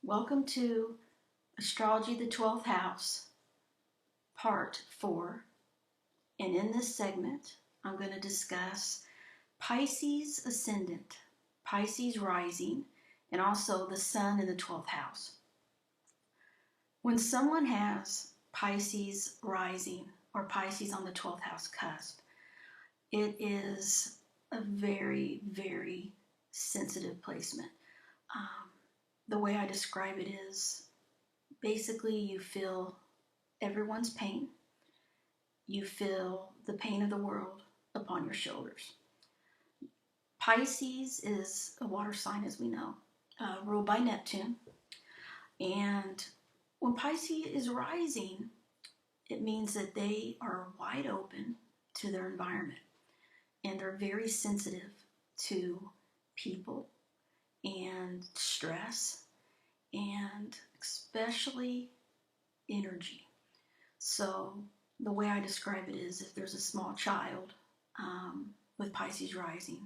Welcome to Astrology, the 12th House, Part 4. And in this segment, I'm going to discuss Pisces Ascendant, Pisces Rising, and also the Sun in the 12th House. When someone has Pisces Rising or Pisces on the 12th House cusp, it is a very, very sensitive placement. The way I describe it is basically you feel everyone's pain. You feel the pain of the world upon your shoulders. Pisces is a water sign, as we know, ruled by Neptune. And when Pisces is rising, it means that they are wide open to their environment. And they're very sensitive to people and stress, and especially energy. So the way I describe it is if there's a small child with Pisces rising,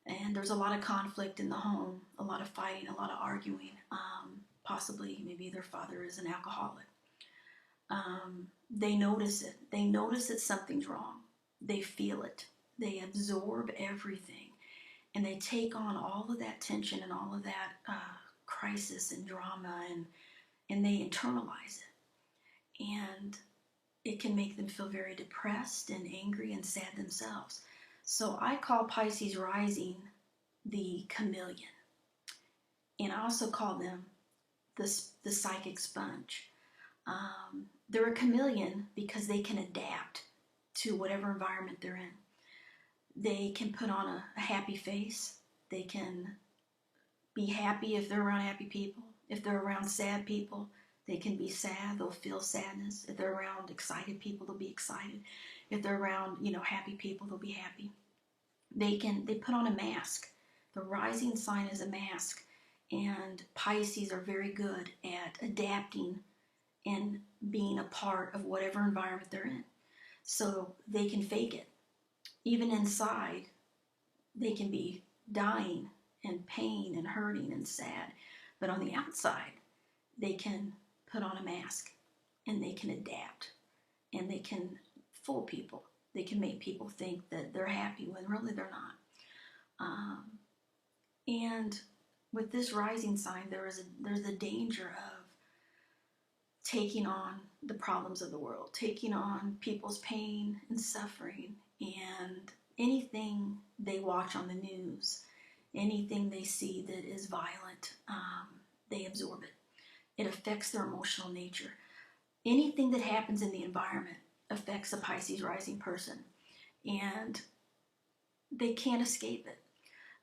and there's a lot of conflict in the home, a lot of fighting, a lot of arguing, possibly maybe their father is an alcoholic. They notice it. They notice that something's wrong. They feel it. They absorb everything. And they take on all of that tension and all of that crisis and drama, and they internalize it. And it can make them feel very depressed and angry and sad themselves. So I call Pisces rising the chameleon. And I also call them the psychic sponge. They're a chameleon because they can adapt to whatever environment they're in. They can put on a happy face. They can be happy if they're around happy people. If they're around sad people, they can be sad. They'll feel sadness. If they're around excited people, they'll be excited. If they're around, happy people, they'll be happy. They put on a mask. The rising sign is a mask. And Pisces are very good at adapting and being a part of whatever environment they're in. So they can fake it. Even inside, they can be dying and pain and hurting and sad. But on the outside, they can put on a mask and they can adapt and they can fool people. They can make people think that they're happy when really they're not. And with this rising sign, there's a danger of taking on the problems of the world, taking on people's pain and suffering, and anything they watch on the news, anything they see that is violent, they absorb it. It affects their emotional nature. Anything that happens in the environment affects a Pisces rising person, and they can't escape it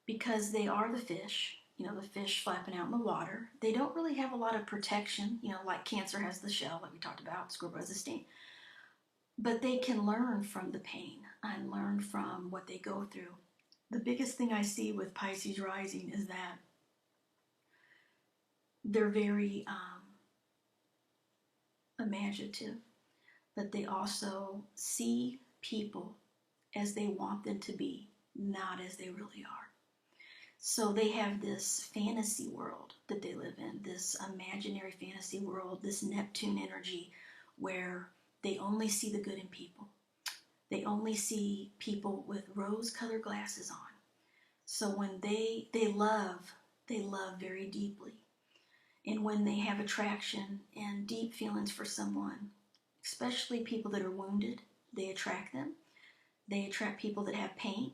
because they are the fish. The fish flapping out in the water. They don't really have a lot of protection, like Cancer has the shell, like we talked about, Scorpio has the sting. But they can learn from the pain and learn from what they go through. The biggest thing I see with Pisces rising is that they're very imaginative, but they also see people as they want them to be, not as they really are. So they have this fantasy world that they live in, this imaginary fantasy world, this Neptune energy where they only see the good in people. They only see people with rose-colored glasses on. So when they love very deeply. And when they have attraction and deep feelings for someone, especially people that are wounded, they attract them. They attract people that have pain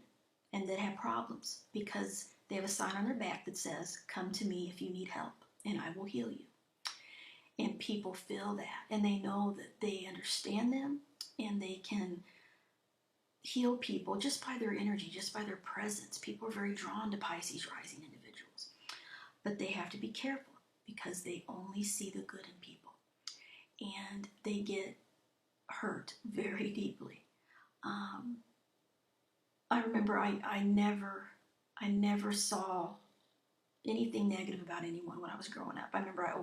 and that have problems because they have a sign on their back that says, "Come to me if you need help, and I will heal you." And people feel that, and they know that they understand them, and they can heal people just by their energy, just by their presence. People are very drawn to Pisces rising individuals. But they have to be careful because they only see the good in people. And they get hurt very deeply. I remember I never saw anything negative about anyone when I was growing up. I remember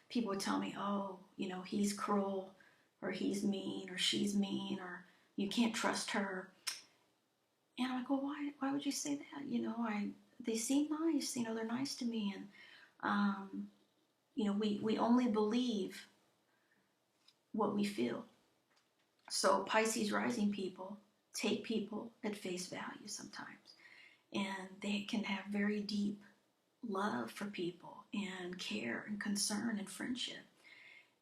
people would tell me, "Oh, he's cruel, or he's mean, or she's mean, or you can't trust her." And I'm like, "Well, why would you say that? They seem nice, they're nice to me." And we only believe what we feel. So Pisces rising people take people at face value sometimes, and they can have very deep love for people and care and concern and friendship,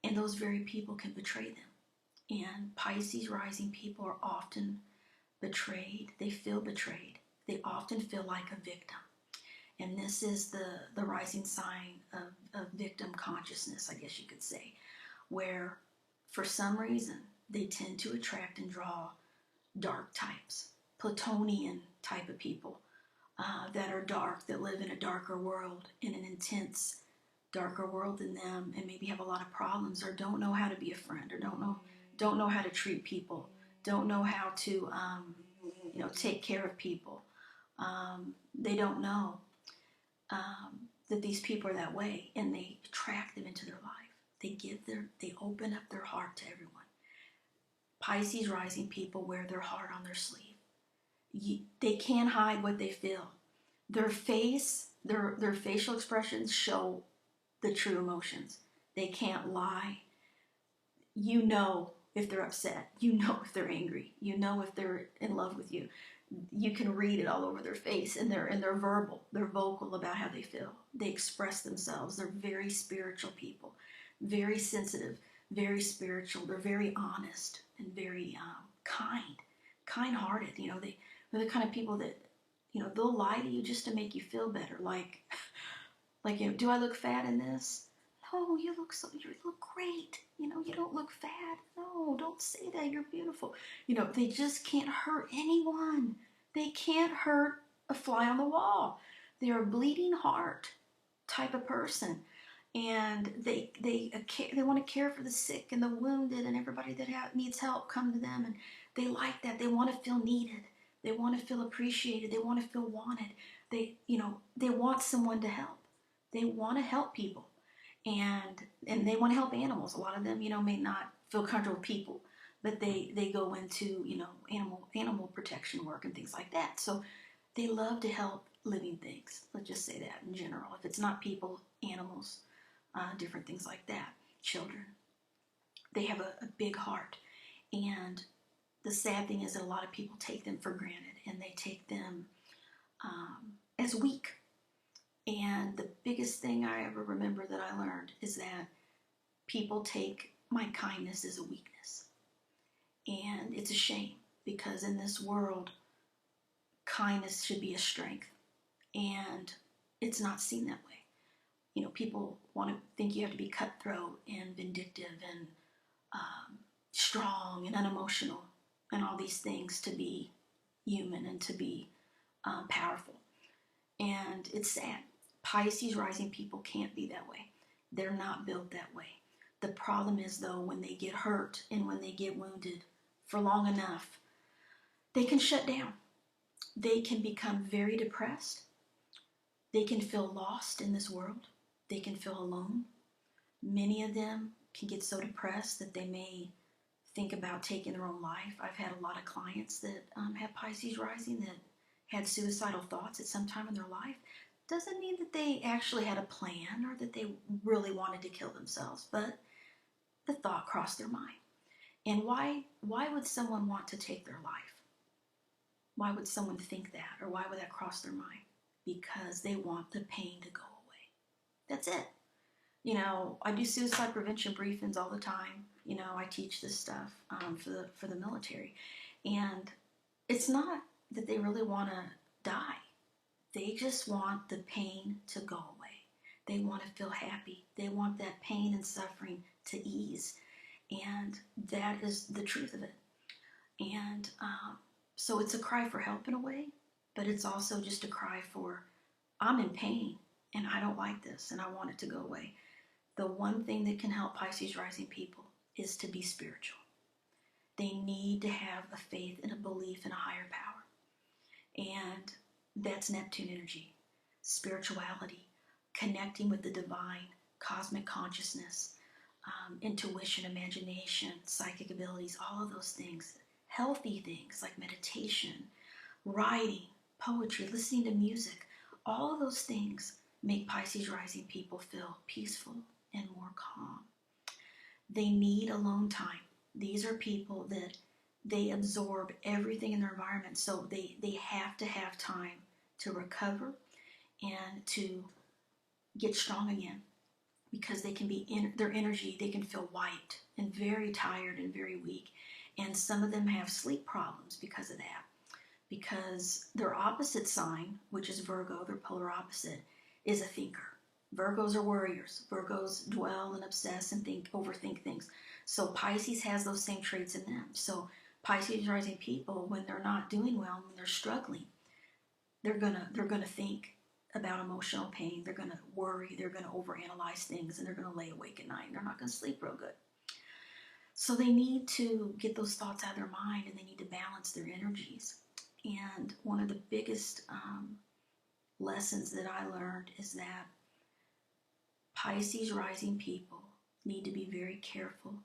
and those very people can betray them. And Pisces rising people are often betrayed. They feel betrayed. They often feel like a victim. And this is the rising sign of victim consciousness, I guess you could say, where for some reason they tend to attract and draw dark types, Platonian type of people that are dark, that live in a darker world, in an intense, darker world than them, and maybe have a lot of problems, or don't know how to be a friend, or don't know how to treat people, don't know how to take care of people. They don't know that these people are that way, and they attract them into their life. They open up their heart to everyone. Pisces rising people wear their heart on their sleeve. They can't hide what they feel. Their facial expressions show the true emotions. They can't lie. You know if they're upset. You know if they're angry. You know if they're in love with you. You can read it all over their face, and they're verbal. They're vocal about how they feel. They express themselves. They're very spiritual people, very sensitive, very spiritual. They're very honest and very kind-hearted. They're the kind of people that they'll lie to you just to make you feel better. Like do I look fat in this? No, you look great. You don't look fat. No, don't say that. You're beautiful. They just can't hurt anyone. They can't hurt a fly on the wall. They're a bleeding heart type of person, and they want to care for the sick and the wounded, and everybody that needs help come to them, and they like that. They want to feel needed. They want to feel appreciated. They want to feel wanted. They want someone to help. They want to help people, and they want to help animals. A lot of them, may not feel comfortable with people, but they go into animal protection work and things like that. So they love to help living things. Let's just say that in general. If it's not people, animals, different things like that, children. They have a big heart, and the sad thing is that a lot of people take them for granted, and they take them as weak. And the biggest thing I ever remember that I learned is that people take my kindness as a weakness. And it's a shame, because in this world, kindness should be a strength. And it's not seen that way. People want to think you have to be cutthroat and vindictive and strong and unemotional and all these things to be human and to be powerful. And it's sad. Pisces rising people can't be that way. They're not built that way. The problem is, though, when they get hurt and when they get wounded for long enough, they can shut down. They can become very depressed. They can feel lost in this world. They can feel alone. Many of them can get so depressed that they may think about taking their own life. I've had a lot of clients that have Pisces rising that had suicidal thoughts at some time in their life. Doesn't mean that they actually had a plan or that they really wanted to kill themselves, but the thought crossed their mind. And why would someone want to take their life? Why would someone think that, or why would that cross their mind? Because they want the pain to go away. That's it. I do suicide prevention briefings all the time. I teach this stuff for the military, and it's not that they really want to die. They just want the pain to go away. They want to feel happy. They want that pain and suffering to ease, and that is the truth of it. And so it's a cry for help in a way, but it's also just a cry for, I'm in pain, and I don't like this, and I want it to go away. The one thing that can help Pisces rising people is to be spiritual. They need to have a faith and a belief in a higher power. And that's Neptune energy, spirituality, connecting with the divine, cosmic consciousness, intuition, imagination, psychic abilities, all of those things. Healthy things like meditation, writing, poetry, listening to music. All of those things make Pisces rising people feel peaceful, and more calm. They need alone time. These are people that they absorb everything in their environment, so they have to have time to recover and to get strong again, because they can be in their energy, they can feel wiped and very tired and very weak. And some of them have sleep problems because of that, because their opposite sign, which is Virgo, their polar opposite, is a thinker. Virgos are worriers. Virgos dwell and obsess and overthink things. So Pisces has those same traits in them. So Pisces rising people, when they're not doing well, when they're struggling, they're gonna think about emotional pain. They're gonna worry. They're gonna overanalyze things, and they're gonna lay awake at night. They're not gonna sleep real good. So they need to get those thoughts out of their mind, and they need to balance their energies. And one of the biggest lessons that I learned is that Pisces rising people need to be very careful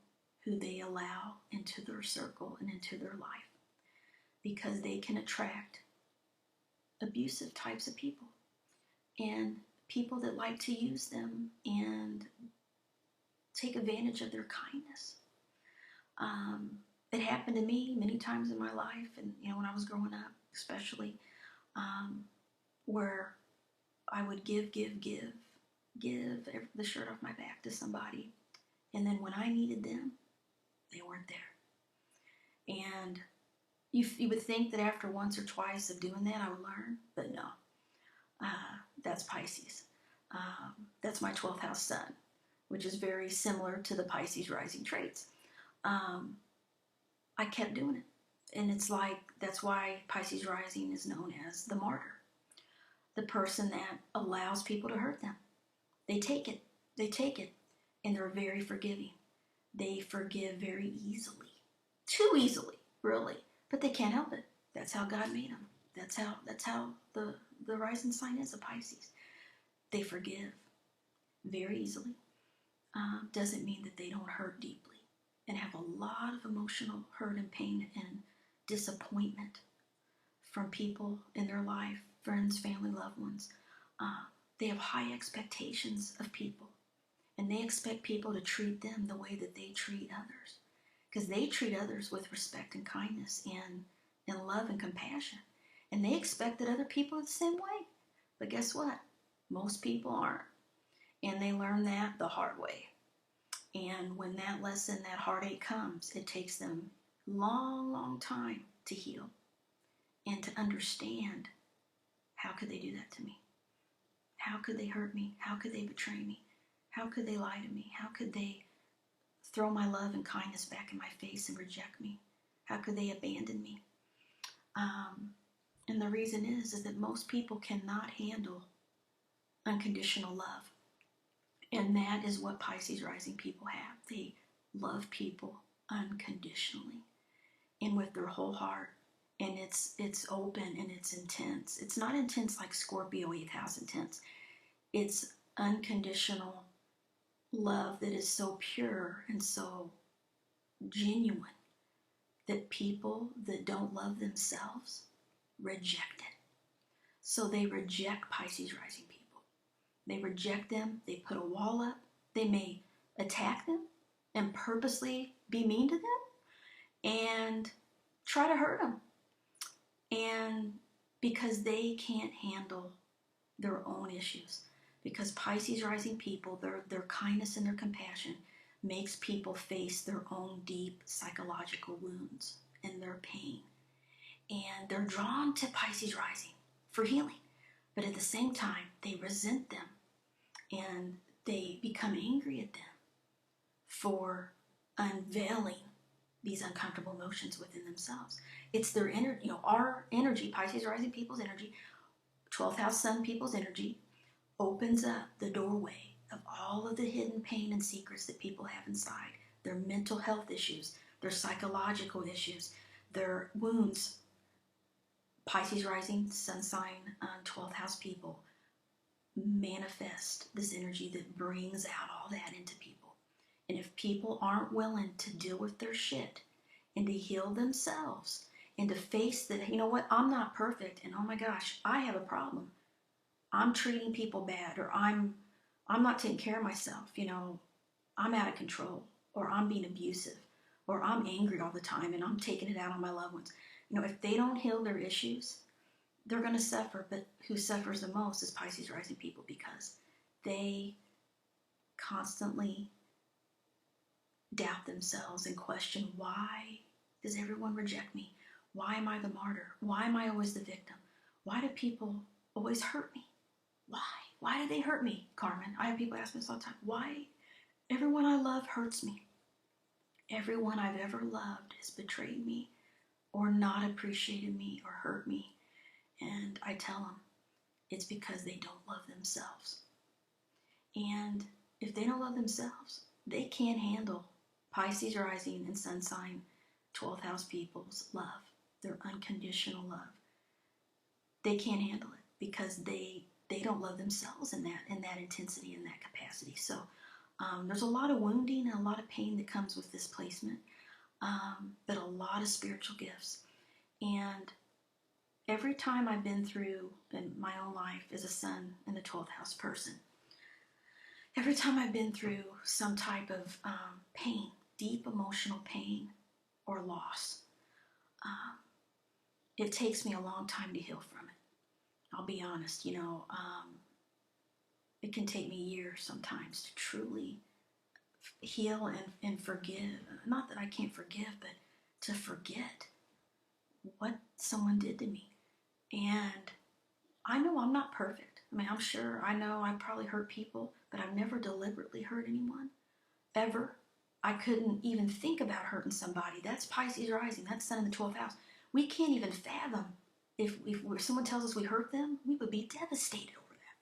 who they allow into their circle and into their life, because they can attract abusive types of people and people that like to use them and take advantage of their kindness. It happened to me many times in my life, and when I was growing up, especially, where I would give the shirt off my back to somebody, and then when I needed them, they weren't there. And you would think that after once or twice of doing that, I would learn, but no. That's Pisces. That's my 12th house sun, which is very similar to the Pisces rising traits. I kept doing it. And it's like, that's why Pisces rising is known as the martyr. The person that allows people to hurt them. They take it. And they're very forgiving. They forgive very easily. Too easily, really. But they can't help it. That's how God made them. That's how the rising sign is of Pisces. They forgive very easily. Doesn't mean that they don't hurt deeply and have a lot of emotional hurt and pain and disappointment from people in their life, friends, family, loved ones. They have high expectations of people, and they expect people to treat them the way that they treat others, because they treat others with respect and kindness and love and compassion, and they expect that other people are the same way. But guess what? Most people aren't, and they learn that the hard way. And when that lesson, that heartache comes, it takes them long time to heal and to understand, how could they do that to me? How could they hurt me? How could they betray me? How could they lie to me? How could they throw my love and kindness back in my face and reject me? How could they abandon me? And the reason is that most people cannot handle unconditional love. And that is what Pisces rising people have. They love people unconditionally and with their whole heart. And it's open and it's intense. It's not intense like Scorpio 8th house intense. It's unconditional love that is so pure and so genuine that people that don't love themselves reject it. So they reject Pisces rising people. They reject them. They put a wall up. They may attack them and purposely be mean to them and try to hurt them. And because they can't handle their own issues. Because Pisces rising people, their kindness and their compassion makes people face their own deep psychological wounds and their pain. And they're drawn to Pisces rising for healing. But at the same time, they resent them and they become angry at them for unveiling these uncomfortable emotions within themselves. It's their energy, our energy, Pisces rising people's energy, 12th house sun people's energy, opens up the doorway of all of the hidden pain and secrets that people have inside, their mental health issues, their psychological issues, their wounds. Pisces rising, sun sign, 12th house people manifest this energy that brings out all that into people. And if people aren't willing to deal with their shit and to heal themselves and to face that, you know what, I'm not perfect, and oh my gosh, I have a problem. I'm treating people bad, or I'm I'm not taking care of myself, I'm out of control, or I'm being abusive, or I'm angry all the time and I'm taking it out on my loved ones. If they don't heal their issues, they're going to suffer. But who suffers the most is Pisces rising people, because they constantly doubt themselves and question, why does everyone reject me? Why am I the martyr? Why am I always the victim? Why do people always hurt me? Why? Why do they hurt me, Carmen? I have people ask me this all the time. Why? Everyone I love hurts me. Everyone I've ever loved has betrayed me or not appreciated me or hurt me. And I tell them it's because they don't love themselves. And if they don't love themselves, they can't handle Pisces rising and sun sign 12th house people's love, their unconditional love. They can't handle it because they don't love themselves in that intensity and that capacity. So there's a lot of wounding and a lot of pain that comes with this placement, but a lot of spiritual gifts. And every time I've been through in my own life as a sun in the 12th house person, every time I've been through some type of pain, deep emotional pain or loss, it takes me a long time to heal from it. I'll be honest, it can take me years sometimes to truly heal and forgive. Not that I can't forgive, but to forget what someone did to me. And I know I'm not perfect. I mean, I'm sure, I know I probably hurt people, but I've never deliberately hurt anyone, ever. I couldn't even think about hurting somebody. That's Pisces rising. That's sun in the 12th house. We can't even fathom if someone tells us we hurt them, we would be devastated over that.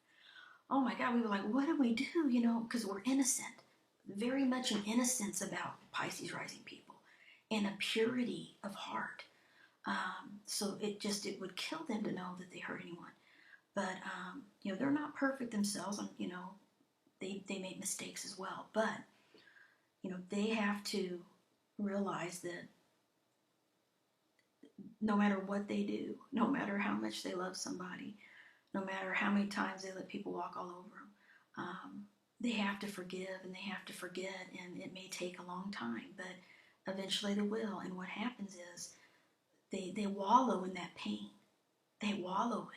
Oh my God, we were like, what do we do? Because we're innocent. Very much an innocence about Pisces rising people and a purity of heart. So it would kill them to know that they hurt anyone. But, they're not perfect themselves. They make mistakes as well. But, they have to realize that no matter what they do, no matter how much they love somebody, no matter how many times they let people walk all over them, they have to forgive and they have to forget. And it may take a long time, but eventually they will. And what happens is they wallow in that pain. They wallow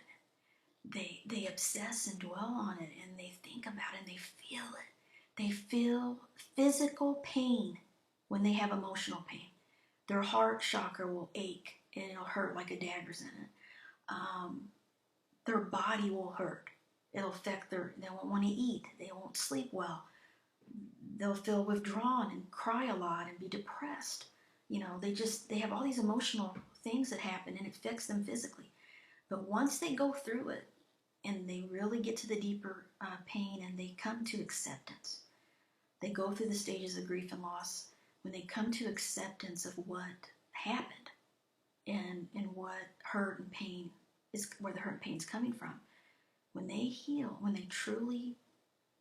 in it. They obsess and dwell on it, and they think about it, and they feel it. They feel physical pain when they have emotional pain. Their heart chakra will ache, and it'll hurt like a dagger's in it. Their body will hurt. It'll affect they won't want to eat. They won't sleep well. They'll feel withdrawn and cry a lot and be depressed. They have all these emotional things that happen, and it affects them physically. But once they go through it and they really get to the deeper pain and they come to acceptance, they go through the stages of grief and loss. When they come to acceptance of what happened and what hurt and pain is, where the hurt and pain is coming from, when they heal, when they truly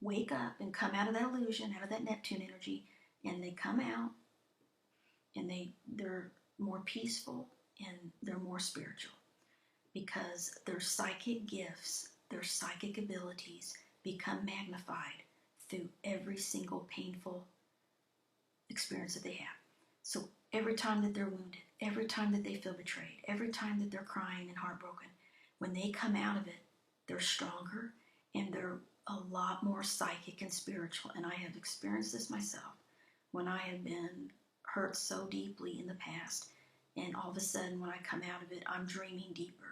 wake up and come out of that illusion, out of that Neptune energy, and they come out and they're more peaceful and they're more spiritual, because their psychic gifts, their psychic abilities become magnified through every single painful experience that they have. So every time that they're wounded, every time that they feel betrayed, every time that they're crying and heartbroken, when they come out of it, they're stronger and they're a lot more psychic and spiritual. And I have experienced this myself when I have been hurt so deeply in the past, and all of a sudden when I come out of it, I'm dreaming deeper.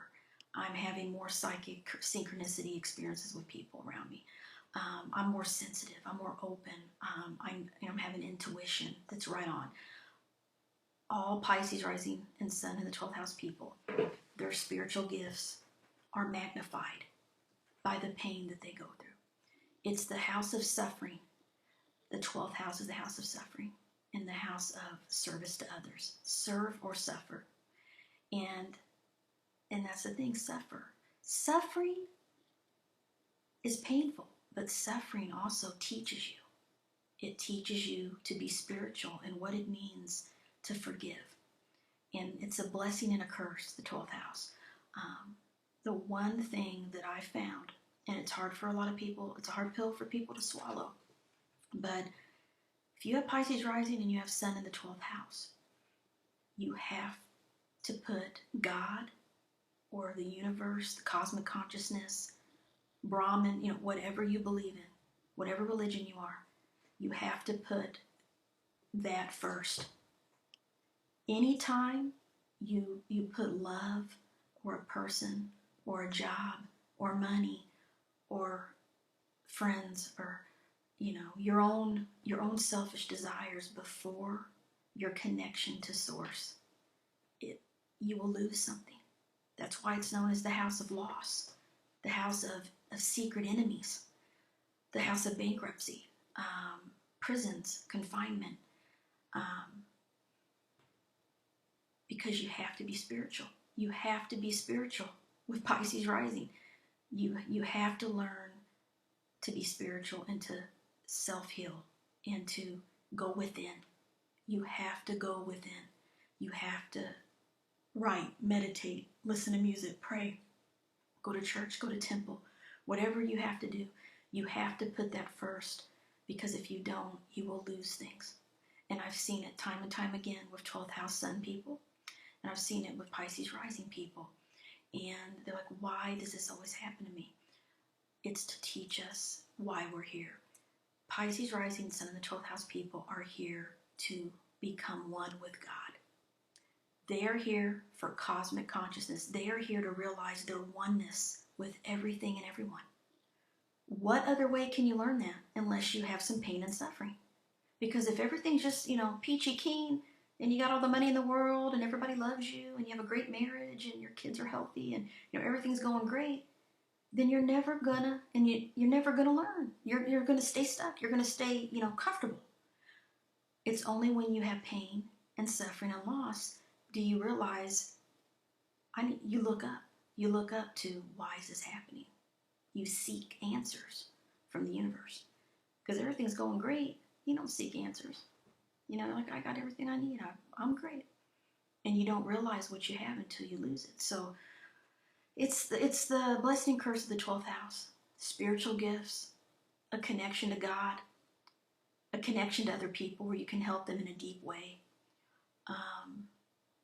I'm having more psychic synchronicity experiences with people around me. I'm more sensitive. I'm more open. I'm having intuition that's right on. All Pisces rising and sun in the 12th house people, their spiritual gifts are magnified by the pain that they go through. It's the house of suffering. The 12th house is the house of suffering and the house of service to others. Serve or suffer. And that's the thing, suffer. Suffering is painful, but suffering also teaches you. It teaches you to be spiritual and what it means to forgive. And it's a blessing and a curse, the 12th house. The one thing that I found And it's hard for a lot of people. It's a hard pill for people to swallow. But if you have Pisces rising and you have Sun in the 12th house, you have to put God or the universe, the cosmic consciousness, Brahman, whatever you believe in, whatever religion you are, you have to put that first. Anytime you put love or a person or a job or money or friends or your own selfish desires before your connection to source, you will lose something. That's why it's known as the house of loss, the house of secret enemies, the house of bankruptcy, prisons, confinement, because you have to be spiritual. You have to be spiritual with Pisces rising. You have to learn to be spiritual and to self-heal and to go within. You have to go within. You have to write, meditate, listen to music, pray, go to church, go to temple, whatever you have to do. You have to put that first, because if you don't, you will lose things. And I've seen it time and time again with 12th house Sun people, and I've seen it with Pisces rising people. And they're like, why does this always happen to me? It's to teach us why we're here. Pisces rising, Sun in the 12th house people are here to become one with God. They are here for cosmic consciousness. They are here to realize their oneness with everything and everyone. What other way can you learn that unless you have some pain and suffering? Because if everything's just, peachy keen, and you got all the money in the world and everybody loves you and you have a great marriage and your kids are healthy and everything's going great, then you're never gonna learn. You're gonna stay stuck. You're gonna stay, comfortable. It's only when you have pain and suffering and loss do you realize you look up. You look up to, why is this happening? You seek answers from the universe. Because everything's going great, you don't seek answers. Like, I got everything I need. I'm great. And you don't realize what you have until you lose it. So it's the blessing and curse of the 12th house. Spiritual gifts, a connection to God, a connection to other people where you can help them in a deep way.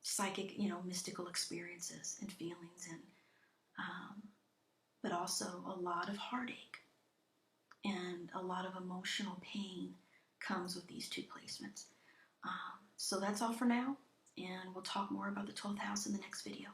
Psychic, mystical experiences and feelings, and but also a lot of heartache and a lot of emotional pain comes with these two placements. So that's all for now, and we'll talk more about the 12th house in the next video.